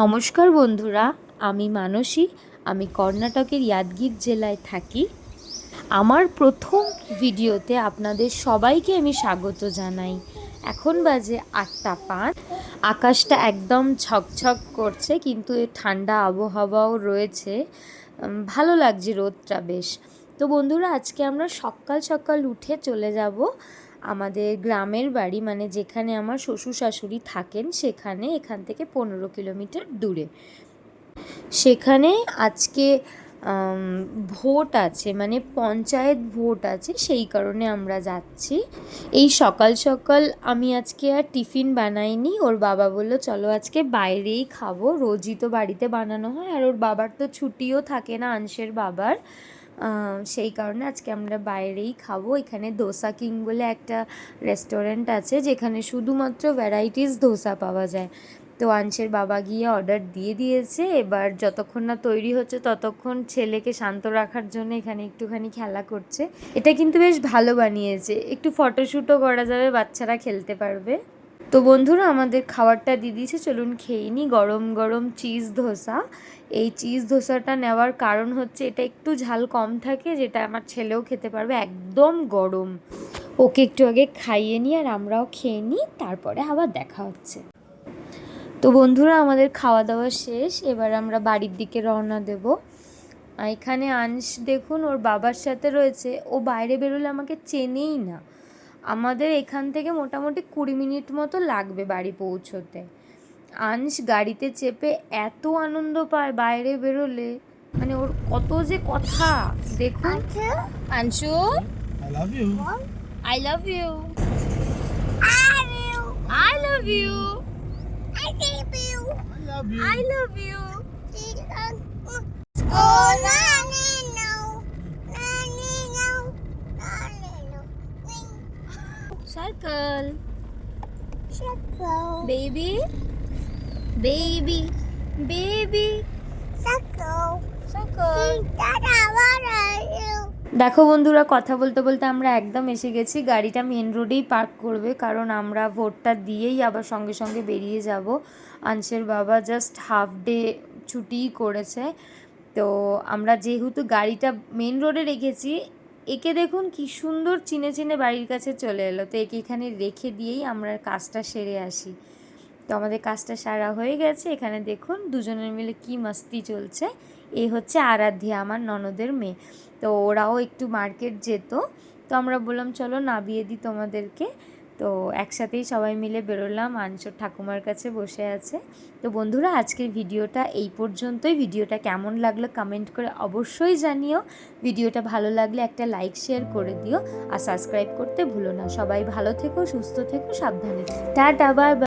নমস্কার বন্ধুরা, আমি মানসী। আমি কর্ণাটকের ইয়াদগির জেলায় থাকি। আমার প্রথম ভিডিওতে আপনাদের সবাইকে আমি স্বাগত জানাই। এখন বাজে 8:05। আকাশটা একদম ঝকঝক করছে, কিন্তু ঠান্ডা আবহাওয়াও রয়েছে। ভালো লাগছে রোদটা বেশ। তো বন্ধুরা, আজকে আমরা সকাল সকাল উঠে চলে যাব আমাদের গ্রামের বাড়ি, মানে যেখানে আমার শ্বশুর শাশুড়ি থাকেন সেখানে। এখান থেকে 15 কিলোমিটার দূরে। সেখানে আজকে ভোট আছে, মানে পঞ্চায়েত ভোট আছে, সেই কারণে আমরা যাচ্ছি। এই সকাল সকাল আমি আজকে আর টিফিন বানাইনি। ওর বাবা বললো চলো আজকে বাইরেই খাবো, রোজই তো বাড়িতে বানানো হয়, আর ওর বাবার তো ছুটিও থাকে না, আংশের বাবার। সেই কারণে আজকে আমরা বাইরেই খাবো। এখানে দোসা কিং বলে একটা রেস্টুরেন্ট আছে, যেখানে শুধুমাত্র ভ্যারাইটিস ধোসা পাওয়া যায়। তো আংশের বাবা গিয়ে অর্ডার দিয়ে দিয়েছে। এবার যতক্ষণ না তৈরি হচ্ছে ততক্ষণ ছেলেকে শান্ত রাখার জন্য এখানে একটুখানি খেলা করছে। এটা কিন্তু বেশ ভালো বানিয়েছে, একটু ফটোশ্যুটও করা যাবে, বাচ্চারা খেলতে পারবে। তো বন্ধুরা, আমাদের খাবারটা দিয়ে দিয়েছে, চলুন খেয়ে নিই। গরম গরম চিজ ধোসা। এই চিজ ধোসাটা নেওয়ার কারণ হচ্ছে এটা একটু ঝাল কম থাকে, যেটা আমার ছেলেও খেতে পারবে, একদম গরম। ওকে একটু আগে খাইয়ে নিই আর আমরাও খেয়ে নিই, তারপরে আবার দেখা হচ্ছে। তো বন্ধুরা, আমাদের খাওয়া দাওয়া শেষ। এবার আমরা বাড়ির দিকে রওনা দেব। এখানে আংশ দেখুন ওর বাবার সাথে রয়েছে। ও বাইরে বেরোলে আমাকে চেনেই না। আমাদের এখান থেকে মোটামুটি 20 মিনিট মতো লাগবে বাড়ি পৌঁছোতে। আংশ গাড়িতে চেপে এত আনন্দ পায় বাইরে বেরোলে, মানে ওর কত যে কথা। দেখুন Anshu, I love you. I love you, I love you, I love you. I love you. Circle. Baby. Baby. Baby. Circle. দেখো বন্ধুরা, কথা বলতে বলতে আমরা একদম এসে গেছি। গাড়িটা মেন রোডেই পার্ক করবে, কারণ আমরা ভোটটা দিয়েই আবার সঙ্গে সঙ্গে বেরিয়ে যাব। আংশের বাবা জাস্ট হাফ ডে ছুটিই করেছে। তো আমরা যেহেতু গাড়িটা মেন রোডে রেখেছি, একে দেখুন কি সুন্দর চিনে চিনে বাড়ির কাছে চলে এলো। তো একে এখানে রেখে দিয়েই আমরা কাজটা সেরে আসি। তো আমাদের কাজটা সারা হয়ে গেছে। এখানে দেখুন দুজনের মিলে কি মাস্তি চলছে। এই হচ্ছে আরাধ্যা, আমার ননদের মেয়ে। তো ওরাও একটু মার্কেট যেত, তো আমরা বললাম চলো নামিয়ে দিই তোমাদেরকে। তো একসাথেই সবাই মিলে বেরোলাম। আংশর ঠাকুমার কাছে বসে আছে। তো বন্ধুরা, আজকের ভিডিওটা এই পর্যন্তই। ভিডিওটা কেমন লাগলো কমেন্ট করে অবশ্যই জানিও। ভিডিওটা ভালো লাগলে একটা লাইক শেয়ার করে দিও, আর সাবস্ক্রাইব করতে ভুলো না। সবাই ভালো থেকো, সুস্থ থেকো, সাবধানে থেকো। Tata, bye bye.